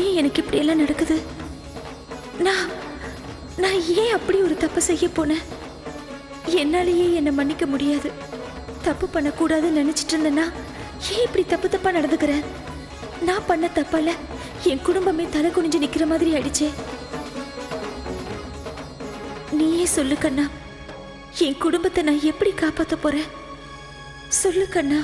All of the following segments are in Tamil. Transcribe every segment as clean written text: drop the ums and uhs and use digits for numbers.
ஏன் எனக்கு இப்படி எல்லாம் நடக்குது? நான் நான் ஏன் அப்படி ஒரு தப்பு செய்ய போனேன்? என்னாலேயே என்னை மன்னிக்க முடியாது. தப்பு பண்ணக்கூடாதுன்னு நினைச்சிட்டு இருந்தேன்னா ஏன் இப்படி தப்பா நடந்துக்கிறேன்? நான் பண்ண தப்பால என் குடும்பமே தலை குனிஞ்சு நிக்கிற மாதிரி ஆயிடுச்சே. நீயே சொல்லு கண்ணா, என் குடும்பத்தை நான் எப்படி காப்பாத்த போறேன்? சொல்லு கண்ணா.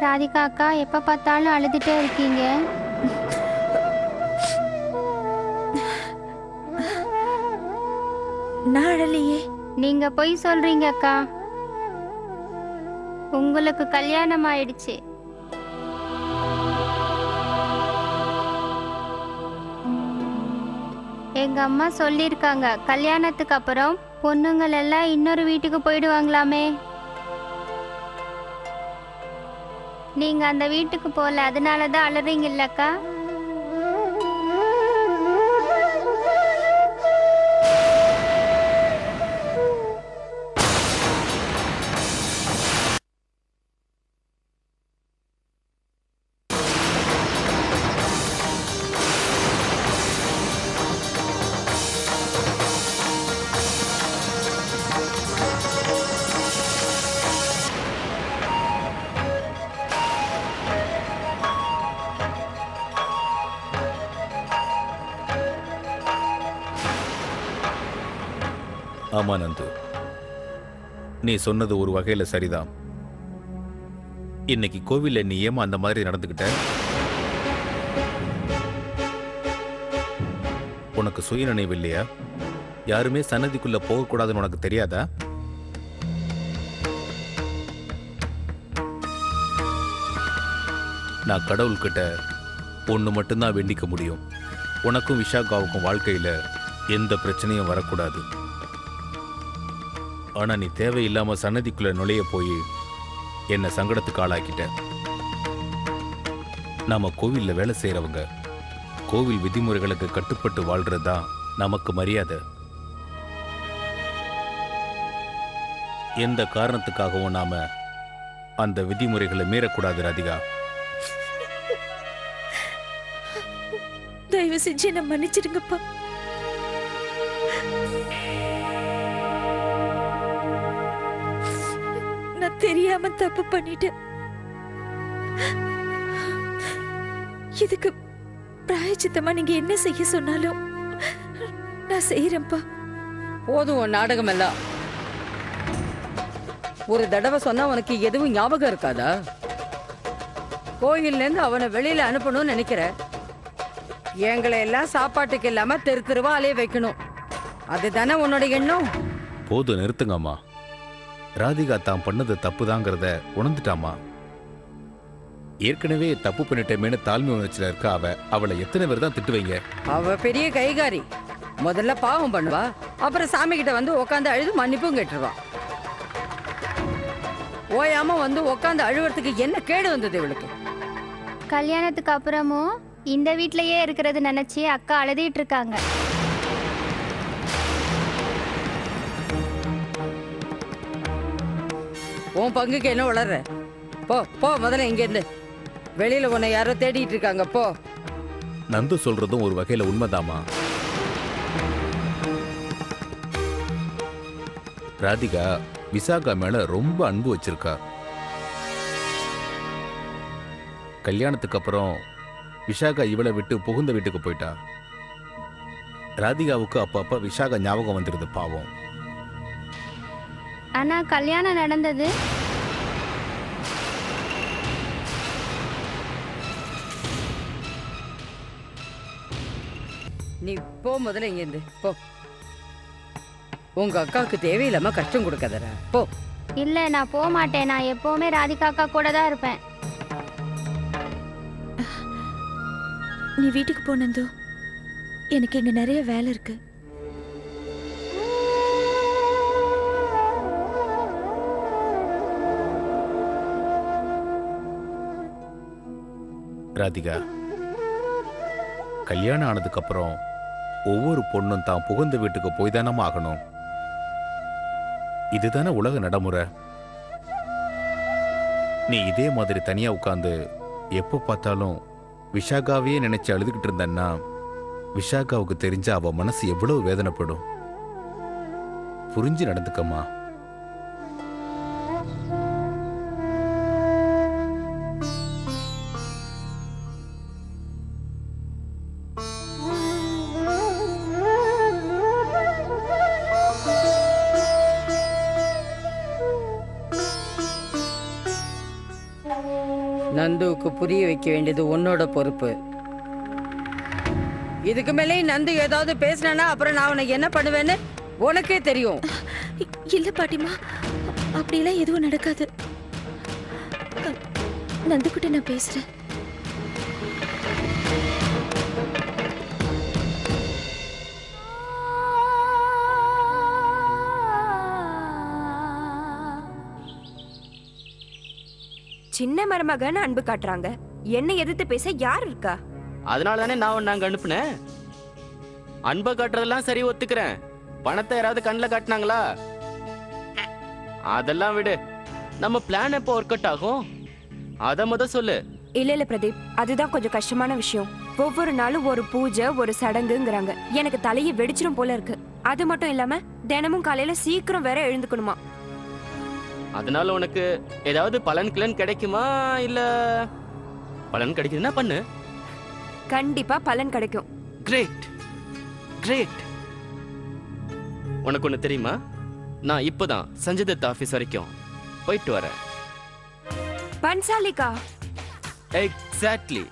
ராதிகா அக்கா, எப்ப பார்த்தாலும் அழுதுட்டே இருக்கீங்க. நான் அழலையே. நீங்க பொய் சொல்றீங்க அக்கா. உங்களுக்கு கல்யாணம் ஆயிடுச்சு. எங்க அம்மா சொல்லிருக்காங்க, கல்யாணத்துக்கு அப்புறம் பொண்ணுங்கள் எல்லாம் இன்னொரு வீட்டுக்கு போயிடுவாங்களாமே. நீங்க அந்த வீட்டுக்கு போல, அதனாலதான் அலறீங்க இல்லக்கா? ஆமா நந்து, நீ சொன்னது ஒரு வகையில சரிதான். இன்னைக்கு கோவில்ல நீ ஏமா அந்த மாதிரி நடந்துகிட்ட? உனக்கு சுய நினைவு இல்லையா? யாருமே சன்னதிக்குள்ள போகக்கூடாதுன்னு உனக்கு தெரியாதா? நான் கடவுள்கிட்ட ஒன்று மட்டும்தான் வேண்டிக்க முடியும். உனக்கும் விஷாகாவுக்கும் வாழ்க்கையில எந்த பிரச்சனையும் வரக்கூடாது. ஆனா நீ தேவையில்லாம சன்னதிக்குள்ள நுழைய போய் என்ன சங்கடத்துக்கு ஆளாக்கிட்ட. நாம கோவில்ல வேலை செய்யறவங்க கோவில் விதிமுறைகளுக்கு கட்டுப்பட்டு வாழ்றதுதான் நமக்கு மரியாதை. எந்த காரணத்துக்காகவும் நாம அந்த விதிமுறைகளை மீறக்கூடாது ராதிகா. தயவு செஞ்சு என்ன மன்னிச்சிடுங்கப்பா. நான் தெரியாம தப்பு பண்ணிட்டேன். இதுக்கு பிராயச்சித்தமா நீங்க என்ன செய்ய சொன்னாலும் நான் செய்யறேன்ப்பா. போதும் உன் நாடகம் எல்லாம். ஒரு தடவை சொன்னா உனக்கு எதுவும் ஞாபகம் இருக்காதா? கோயில்ல இருந்து அவனை வெளியில அனுப்பணும்னு நினைக்கிற. எங்களை எல்லாம் சாப்பாட்டுக்கு இல்லாம தெரு தெருவா அலைய வைக்கணும், அதுதானே உன்னோட எண்ணம்? போதும், நிறுத்துங்கம்மா. ராதிகா தான் பண்ணது தப்புதாங்கிறத உணர்ந்துட்டாமா. ஏற்கனவே தப்பு பண்ணிட்டேமேனு தாழ்மை உணர்ச்சியில இருக்கா அவளை எத்தனை பேர் தான் திட்டுவீங்க? அவ பெரிய கைகாரி. முதல்ல பாவம் பண்ணுவா, அப்புறம் சாமி கிட்ட வந்து உக்காந்து அழுது மன்னிப்பும் கேட்டுருவா. ஓயாம வந்து உக்காந்து அழுவறதுக்கு என்ன கேடு வந்தது இவளுக்கு? கல்யாணத்துக்கு அப்புறமும் இந்த வீட்லயே இருக்கிறது நினைச்சு அக்கா அழுதிட்டு இருக்காங்க. உன் பங்குக்கு என்ன வளர்ற? போ போ, முதல்ல இங்க இருந்து. வெளியில உன்னை யாரோ தேடிட்டு இருக்காங்க, போ. நந்து சொல்றதும் ஒரு வகையில உண்மைதாமா. ராதிகா விசாகா மேல ரொம்ப அன்பு வச்சிருக்கா. கல்யாணத்துக்கு அப்புறம் விஷாகா இவளை விட்டு புகுந்த வீட்டுக்கு போயிட்டா. ராதிகாவுக்கு அப்பப்ப விஷாகா ஞாபகம் வந்துருது பாவம். ஆனா கல்யாணம் நடந்தது. நீ போ, முதல்ல இங்க இருந்து போ. உங்க அக்காவுக்கு தேவையில்லாம கஷ்டம் கொடுக்காதடா, போ. இல்ல, நான் போக மாட்டேன். நான் எப்பவுமே ராதிகா அக்கா கூட தான் இருப்பேன். நீ வீட்டுக்கு போ நந்து. எனக்கு இங்க நிறைய வேலை இருக்கு. ராதிகா, கல்யாணம் ஆனதுக்கு அப்புறம் ஒவ்வொரு பொண்ணும் தான் புகுந்த வீட்டுக்கு போய் தானமா ஆகணும். இதுதானே உலக நடைமுறை. நீ இதே மாதிரி தனியா உட்கார்ந்து எப்போ பார்த்தாலும் விஷாகாவையே நினைச்சு அழுதுகிட்டு இருந்தன்னா விஷாகாவுக்கு தெரிஞ்ச அவ மனசு எவ்வளவு வேதனைப்படும். புரிஞ்சு நடந்துக்கம்மா. நந்துவுக்கு புரிய வைக்க வேண்டியது உன்னோட பொறுப்பு. இதுக்கு மேலே நந்து ஏதாவது பேசினா அப்புறம் நான் உனக்கு என்ன பண்ணுவேன்னு உனக்கே தெரியும். இல்ல பாட்டிமா, அப்படியெல்லாம் எதுவும் நடக்காது. நந்துக்கிட்ட நான் பேசுறேன். சின்ன மருமகன்னு அன்பு காட்டுறாங்க, என்ன எதிர்த்து பேச யார் இருக்கா? அதனால தானே நான் நாங்க அனுப்புனேன். அன்பை காட்டுறதெல்லாம் சரி, ஒத்துக்கிறேன். பணத்தை யாராவது கண்ணில் காட்டினாங்களா? அதெல்லாம் விடு. நம்ம பிளான் எப்போ ஒர்க் அவுட் ஆகும் அத முத சொல்லு. இல்ல பிரதீப், அதுதான் கொஞ்சம் கஷ்டமான விஷயம். ஒவ்வொரு நாளும் ஒரு பூஜை, ஒரு சடங்குங்கிறாங்க. எனக்கு தலையை வெடிச்சிடும் போல இருக்கு. அது மட்டும் இல்லாம தினமும் காலையில சீக்கிரம் வேற எழுந்துக்கணுமா. அதனால உனக்கு ஏதாவது பலன் கிளன் கிடைக்குமா? இல்ல பலன் கிடைக்குதுன்னா பண்ணு. கண்டிப்பா பலன் கிடைக்கும். Great great. உனக்கு ஒண்ணு தெரியுமா? நான் இப்பதான் சஞ்சய் தத் ஆபீஸ் வரைக்கும் போயிட்டு வரேன். பன்சாலிகா? எக்ஸாக்ட்லி.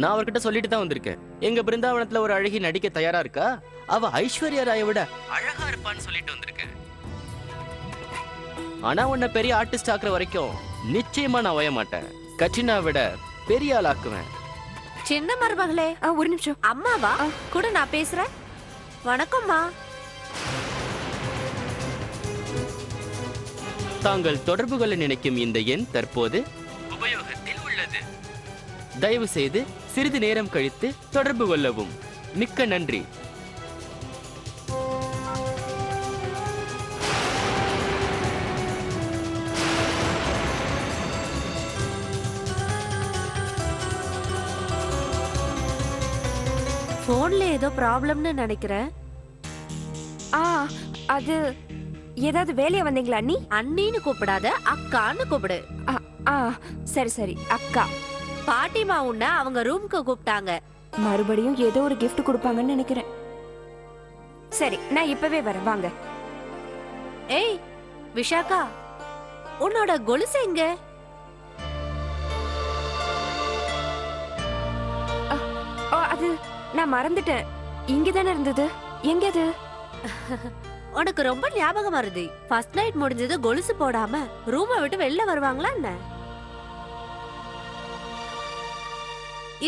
நான் அவர்கிட்ட சொல்லிட்டு தான் வந்திருக்கேன். எங்க பிருந்தாவனத்துல ஒரு அழகி நடிக்க தயாரா இருக்கா. அவ ஐஸ்வர்யா ராயை விட அழகா இருப்பான்னு சொல்லிட்டு வந்திருக்கேன். ஆனா உன்னை பெரிய ஆர்டிஸ்ட் ஆக்குற வரைக்கும் நிச்சயமா நான் ஓய மாட்டேன். கட்சினா விட பெரிய ஆள் ஆக்குவேன். சின்ன மருமகளே, ஒரு நிமிஷம். அம்மாவா கூட நான் பேசுறேன். வணக்கம்மா. தாங்கள் தொடர்பு கொள்ள நினைக்கும் இந்த எண் தற்போது உபயோகத்தில் உள்ளது. தயவு செய்து சிறிது நேரம் கழித்து தொடர்பு கொள்ளவும். மிக்க நன்றி. போன்ல ஏதோ ப்ராப்ளம்னு நினைக்கிறேன். அது ஏதாவது வேலையா வந்தீங்களா அண்ணி? அண்ணின்னு கூப்பிடாத, அக்கான்னு கூப்பிடு. சரி சரி அக்கா. பாட்டிமா உன்னை அவங்க ரூம்க்கு கூப்பிட்டாங்க. மறுபடியும் ஏதோ ஒரு gift கொடுப்பாங்கன்னு நினைக்கிறேன். சரி, நான் இப்பவே வரேன், வாங்க. ஏய் விஷாக்கா, உன்னோட கொலுசு எங்க? அது நான் மறந்துட்டேன். இங்கதானே இருந்தது. எங்க அது? உனக்கு ரொம்ப ஞாபகம் வருது. ஃபர்ஸ்ட் நைட் முடிஞ்சது, கொலுசு போடாம ரூமை விட்டு வெளில வருவாங்களா என்ன?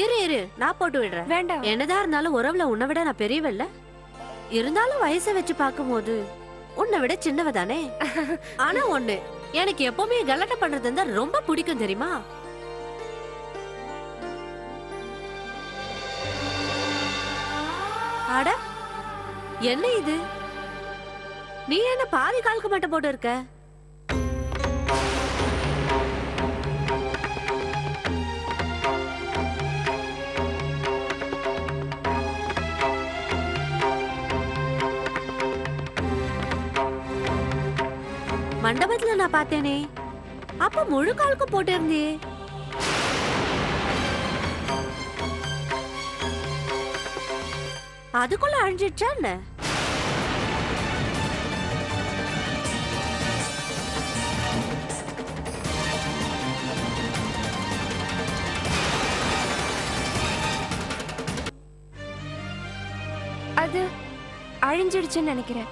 இரு நான் போட்டு விடுறேன். வேண்டாம். என்னதான் இருந்தாலும் உறவுல உன்னை விட நான் பெரியவல்ல. இருந்தாலும் வயசை வச்சு பார்க்கும்போது உன்னை விட சின்னவ தானே. ஆனா ஒண்ணு, எனக்கு எப்பவுமே கலாட்டா பண்றது இருந்தா ரொம்ப பிடிக்கும் தெரியுமா? அட என்ன இது? நீ என்ன பாதி காலுக்கு மட்டும் போட்டு இருக்க? மண்டபத்துல நான் பார்த்தேனே, அப்ப முழு காலுக்கு போட்டு இருந்தியே. அதுக்குள்ள அழிஞ்சிடுச்சா என்ன? அது அழிஞ்சிடுச்சுன்னு நினைக்கிறேன்.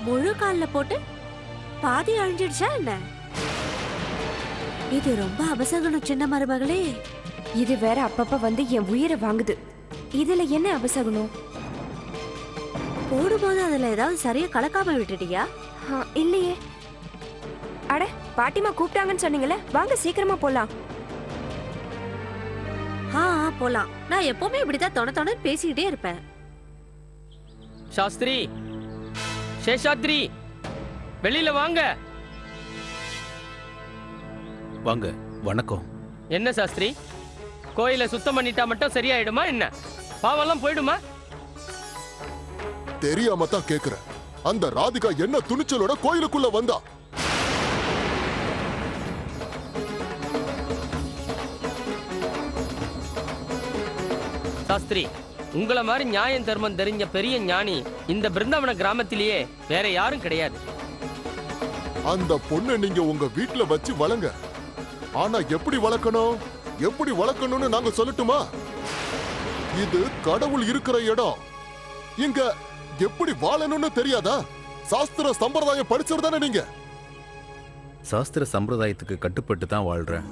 முழு கால்ல போட்டு பாதி அழிஞ்சிடுச்சா என்ன? இது ரொம்ப அபசகனம் சின்ன மருமகளே. இது வேற அப்பப்ப வந்து என் உயிரை வாங்குது. இதுல என்ன அபசகனம்? போடும்போது அதுல ஏதாவது சரியா கலக்காம விட்டுட்டியா? இல்லையே. அட, பாட்டிமா கூப்பிட்டாங்கன்னு சொன்னீங்கல்ல, வாங்க சீக்கிரமா போலாம். போலாம். நான் எப்பவுமே இப்படிதான் தொண பேசிக்கிட்டே இருப்பேன். சாஸ்திரி, சேஷாத்ரி, வெளியில வாங்க. வாங்க. வணக்கம். என்ன சாஸ்திரி, கோயிலை சுத்தம் பண்ணிட்டா மட்டும் சரியாயிடுமா என்ன? பாவெல்லாம் போயிடுமா? தெரியாம தான் கேக்குறேன். அந்த ராதிகா என்ன துணிச்சலோட கோயிலுக்குள்ள வந்தா? சாஸ்திரி, உங்கள மாதிரி நியாயம் தர்மம் தெரிஞ்ச பெரிய ஞானி இந்த பிருந்தாவன கிராமத்திலேயே வேற யாரும் கிடையாது. அந்த பொண்ணை நீங்க உங்க வீட்டுல வச்சு வளங்க. ஆனா எப்படி வளர்க்கணும், எப்படி வளர்க்கணும்னு நாங்க சொல்லட்டுமா? இது கடவுள் இருக்கிற இடம். இங்க எப்படி வாழணும்னு தெரியாதா? சாஸ்திர சம்பிரதாயம் படிச்சவர் தானே நீங்க? சாஸ்திர சம்பிரதாயத்துக்கு கட்டுப்பட்டு தான் வாழ்றேன்.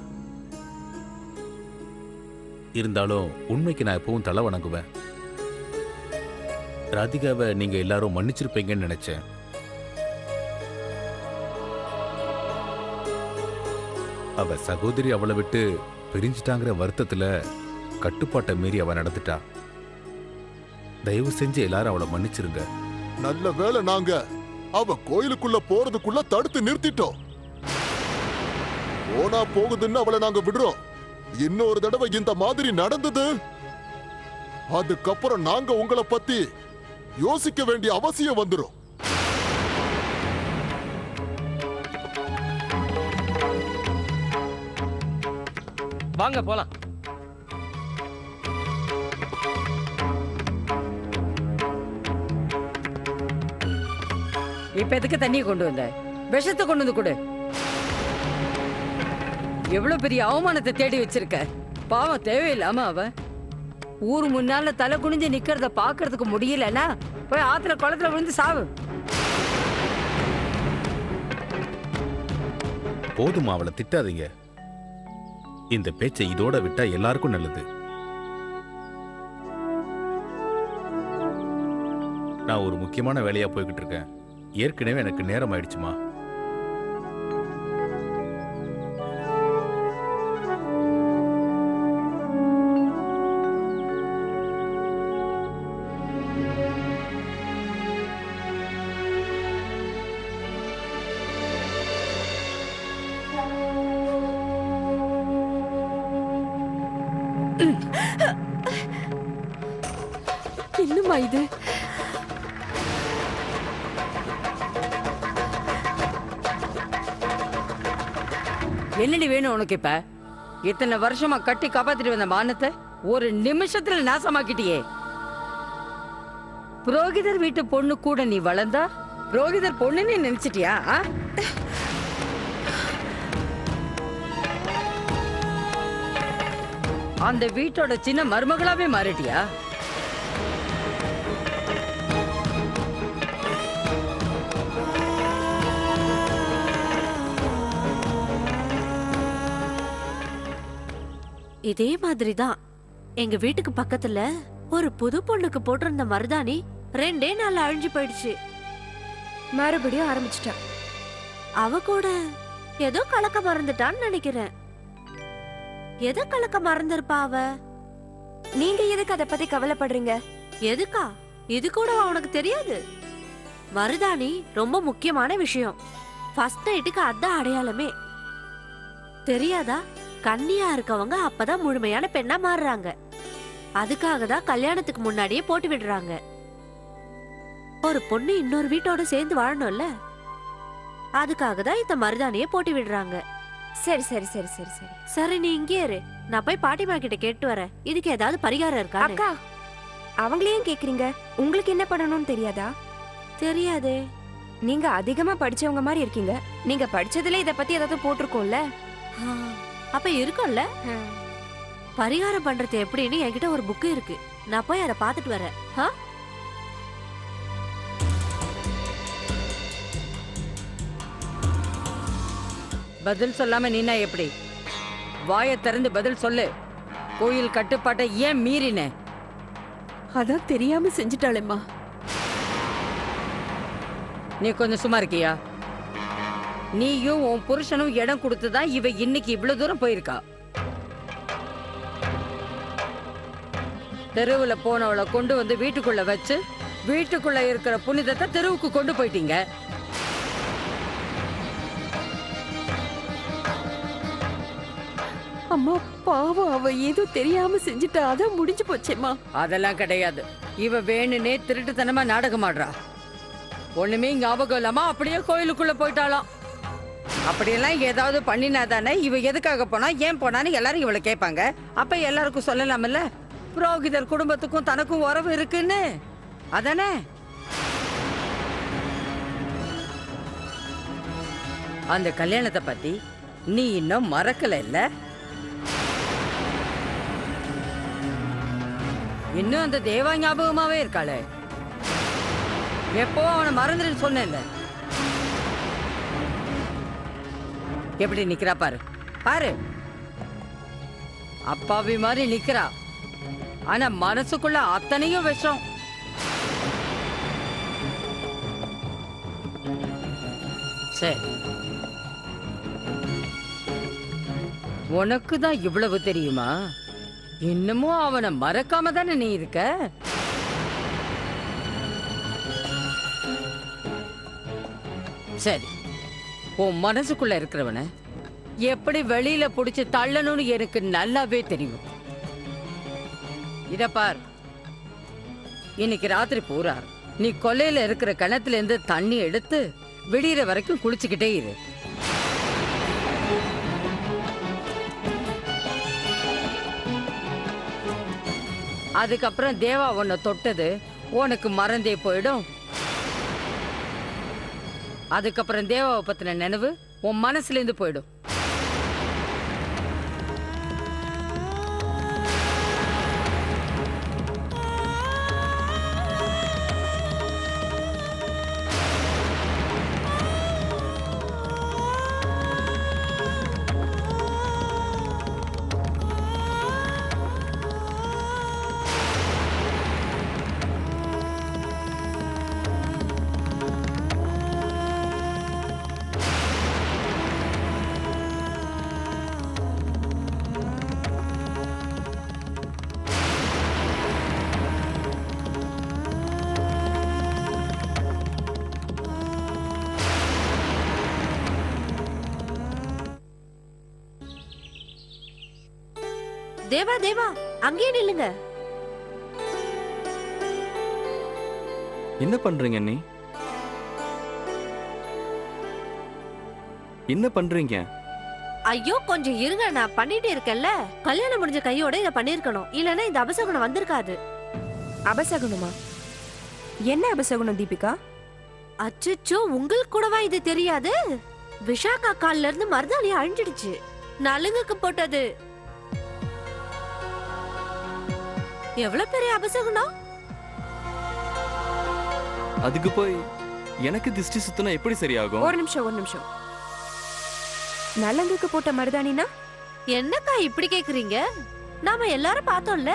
இருந்தாலும் உண்மைக்கு நான் எப்பவும் தலை வணங்குவேன். ராதிகாவை நீங்க எல்லாரும் மன்னிச்சிருப்பீங்கன்னு நினைச்சேன். அவ சகோதரி அவளை விட்டு பிரிஞ்சிட்டாங்கிற வருத்தத்துல கட்டுப்பாட்டை மீறி அவ நடந்துட்டா. தயவு செஞ்சு எல்லாரும் அவளை மன்னிச்சிருங்க. நல்ல வேளை நாங்க அவ கோயிலுக்குள்ள போறதுக்குள்ள தடுத்து நிறுத்திட்டோம். போனா போகுதுன்னு அவளை நாங்க விடுறோம். இன்னொரு தடவை இந்த மாதிரி நடந்தது, அதுக்கப்புறம் நாங்க உங்களை பத்தி யோசிக்க வேண்டிய அவசியம் வந்துரும். வாங்க போலாம். இப்ப எதுக்கு தண்ணியை கொண்டு வந்த? விஷத்தை கொண்டு வந்து கொடு. எவ்வளவு பெரிய அவமானத்தை தேடி வச்சிருக்க. பாவம், தேவையில்லாம அவ ஊர் முன்னால தலை குனிஞ்சு நிக்கிறத பாக்குறதுக்கு முடியலன்னா போய் ஆத்துல குளத்துல விழுந்து சாவு. போதுமா, அவளை திட்டாதீங்க. இந்த பேச்சை இதோட விட்டா எல்லாருக்கும் நல்லது. நான் ஒரு முக்கியமான வேலையா போய்கிட்டு இருக்கேன். ஏற்கனவே எனக்கு நேரம் ஆயிடுச்சுமா. என்னம்மா இது? என்னடி வேணும் உனக்கு? இப்ப இத்தனை வருஷமா கட்டி காப்பாத்திட்டு வந்த மானத்தை ஒரு நிமிஷத்துல நாசமாக்கிட்டியே. புரோகிதர் வீட்டு பொண்ணு கூட நீ வளர்ந்தா புரோகிதர் பொண்ணுன்னு நினைச்சிட்டியா? அந்த வீட்டோட சின்ன மருமகளாவே மாறிட்டியா? இதே மாதிரிதான் எங்க வீட்டுக்கு பக்கத்துல ஒரு புது பொண்ணுக்கு போட்டிருந்த மருதாணி 2 நாள்ல அழிஞ்சு போயிடுச்சு. மறுபடியும் ஆரம்பிச்சிட்டா. அவ கூட ஏதோ கலக்க மறந்துட்டான்னு நினைக்கிறேன். எதை கலக்க மறந்திருப்பா அவ? நீங்க எதுக்கு அதை பத்தி கவலைப்படுறீங்க? எதுக்கா? இது கூட உனக்கு தெரியாது? மருதாணி ரொம்ப முக்கியமான விஷயம். ஃபர்ஸ்ட் நைட்டுக்கு அதான் அடையாளமே. தெரியாதா? கன்னியா இருக்கவங்க அப்பதான் முழுமையான பெண்ணா மாறுறாங்க. அதுக்காக தான் கல்யாணத்துக்கு முன்னாடியே போட்டு விடுறாங்க. ஒரு பொண்ணு இன்னொரு வீட்டோட சேர்ந்து வாழணும்ல, அதுக்காக தான் இந்த மருதாணியை போட்டு விடுறாங்க. சரி சரி சரி சரி சரி சரி, நீ இங்கே இரு. நான் போய் பாட்டிமா கிட்ட கேட்டு வரேன். இதுக்கு ஏதாவது பரிகாரம் இருக்கா? அக்கா, அவங்களையும் கேக்குறீங்க? உங்களுக்கு என்ன பண்ணணும்னு தெரியாதா? தெரியாதே. நீங்க அதிகமா படிச்சவங்க மாதிரி இருக்கீங்க. நீங்க படிச்சதுல இத பத்தி ஏதாவது போட்டிருக்கோம்ல? அப்ப இருக்கும்ல. பரிகாரம் பண்றது எப்படின்னு என்கிட்ட ஒரு புக்கு இருக்கு. நான் போய் அதை பார்த்துட்டு வரேன். பதில் சொல்லாம நீனா எப்படி? வாயை திறந்து பதில் சொல்லு. கோயில் கட்டுப்பாட்டை ஏன் மீறின? அதான் தெரியாம செஞ்சுட்டாளேம்மா. நீ கொஞ்சம் சும்மா இருக்கியா? நீயும் உன் புருஷனும் இடம் கொடுத்துதான் இவ இன்னைக்கு இவ்வளவு தூரம் போயிருக்கா. தெருவுல போனவளை கொண்டு வந்து வீட்டுக்குள்ள வச்சு வீட்டுக்குள்ள இருக்கிற புனிதத்தை தெருவுக்கு கொண்டு போயிட்டீங்க. அம்மா பாவம், அவ ஏதோ தெரியாம செஞ்சுட்டா, அதான் முடிஞ்சு போச்சேம்மா. அதெல்லாம் கிடையாது. இவ வேணுனே திருட்டுத்தனமா நாடகம் ஆடுறா. ஒண்ணுமே ஞாபகம் இல்லாம அப்படியே கோயிலுக்குள்ள போயிட்டாலாம். அப்படியெல்லாம் ஏதாவது பண்ணினா தானே இவ எதுக்காக போனா ஏன் போனான்னு எல்லாரும் இவளை கேட்பாங்க. அப்ப எல்லாருக்கும் சொல்லலாம்ல, புரோகிதர் குடும்பத்துக்கும் தனக்கும் உறவு இருக்குன்னு. அதானே? அந்த கல்யாணத்தை பத்தி நீ இன்னும் மறக்கல இல்ல? இன்னும் அந்த தேவா ஞாபகமாவே இருக்காளே. எப்போ அவனை மறந்துன்னு சொன்னேன்ல. எப்படி நிக்கிறா பாரு, பாரு. அப்பாவி மாதிரி நிக்கிறா. ஆனா மனசுக்குள்ள அத்தனையும் விஷம். சரி, உனக்கு தான் இவ்வளவு தெரியுமா? இன்னமும் அவனை மறக்காம தானே நீ இருக்க? சரி, உன் மனசுக்குள்ள இருக்கிறவன எப்படி வெளியில புடிச்சு தள்ளணும்னு எனக்கு நல்லாவே தெரியும். இத பார், இன்னைக்கு ராத்திரி பூரா நீ கொல்லையில இருக்கிற கிணத்துல இருந்து தண்ணி எடுத்து விடியற வரைக்கும் குளிச்சுக்கிட்டே இரு. அதுக்கப்புறம் தேவா உன்னை தொட்டது உனக்கு மறந்தே போயிடும். அதுக்கப்புறம் தேவாவை பத்தின நினைவு உன் மனசுல இருந்து போயிடும். தேவா தேவா, அங்கேயே நில்லுங்க. என்ன பண்றீங்க நீ? என்ன பண்றீங்க? ஐயோ கொஞ்சம் இருங்க, நான் பண்ணிட்டு இருக்கேன்ல. கல்யாணம் முடிஞ்ச கையோட இத பண்ணிருக்கணும், இல்லனா இந்த அபசகுணம் வந்திருக்காது. அபசகுணமா? என்ன அபசகுணம் தீபிகா? அச்சச்சோ, உங்களுக்கு கூடவா இது தெரியாது? விஷாக்கா கால்ல இருந்து மருதாணி அழிஞ்சிடுச்சு. நலுங்குக்கு போட்டது. எவ்வளவு பெரிய அபசகுணம்! அதுக்கு போய் எனக்கு திஷ்டி சுத்தினா எப்படி சரியாகும்? ஒரு நிமிஷம். நலங்குக்கு போட்ட மருதாணினா? என்னக்கா இப்படி கேக்குறீங்க? நாம எல்லாரும் பார்த்தோம்ல,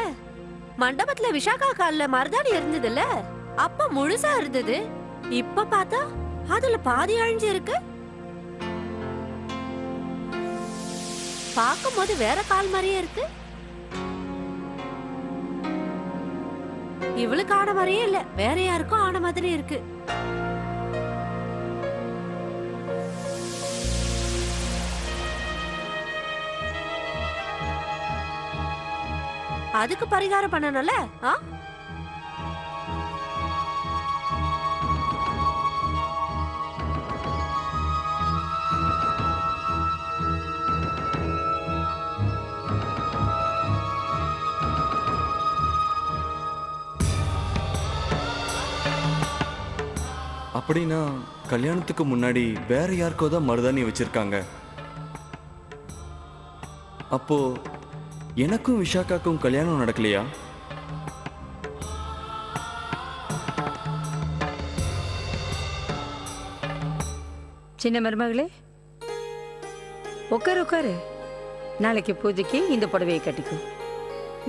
மண்டபத்துல விஷாக்கா கால்ல மருதாணி இருந்ததுல, அப்ப முழுசா இருந்தது. இப்ப பார்த்தா அதுல பாதி அழிஞ்சு இருக்கு. பார்க்கும்போது வேற கால் மாதிரியே இருக்கு. இவளுக்கு ஆன மாதிரியே இல்ல, வேற யாருக்கும் ஆன மாதிரி இருக்கு. அதுக்கு பரிகாரம் பண்ணணும்ல. அப்படின்னா கல்யாணத்துக்கு முன்னாடி வேற யாருக்கோ தான் மருதாணி வச்சிருக்காங்க. அப்போ எனக்கும் விஷாக்காக்கும் கல்யாணம் நடக்கலையா? சின்ன மருமகளே, உட்காரு. நாளைக்கு பூஜைக்கு இந்த புடவையை கட்டிக்கும்.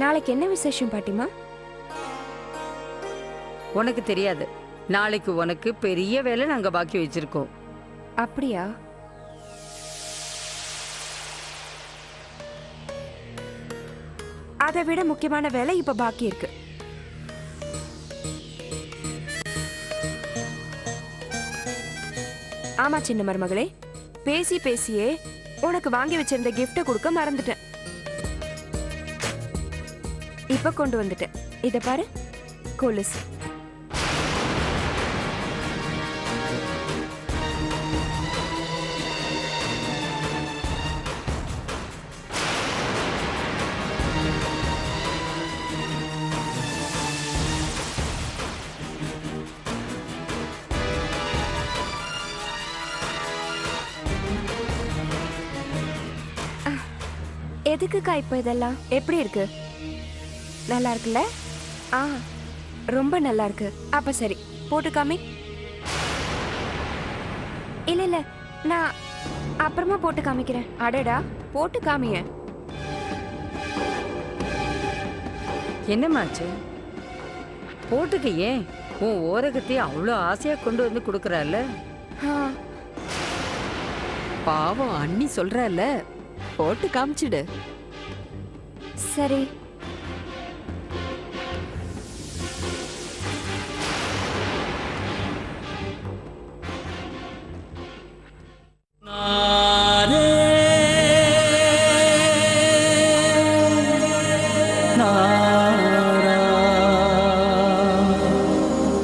நாளைக்கு என்ன விசேஷம் பாட்டிமா? உனக்கு தெரியாது, நாளைக்கு உனக்கு பெரிய வேலை நாங்க பாக்கி வச்சிருக்கோம். அப்படியா? அதை விட முக்கியமான வேலை இப்ப பாக்கி இருக்கு. ஆமா சின்ன மருமகளே, பேசி பேசியே உனக்கு வாங்கி வச்சிருந்த கிஃப்ட கொடுக்க மறந்துட்டேன். இப்ப கொண்டு வந்துட்டேன். இத பாரு, கொலுசு. எதுக்குக்கா இப்ப இதெல்லாம்? எப்படி இருக்கு? நல்லா இருக்குல்ல? ஆ, ரொம்ப நல்லா இருக்கு. அப்ப சரி, போட்டு காமி. இல்ல இல்ல, நான் அப்புறமா போட்டு காமிக்கிறேன். அடடா, போட்டு காமிய. என்னமாச்சு? போட்டுக்க, ஏன் உன் ஓரகத்தையும் அவ்வளோ ஆசையா கொண்டு வந்து கொடுக்குறால. பாவம் அண்ணி சொல்றால, போட்டு காமிச்சிடு. சரி.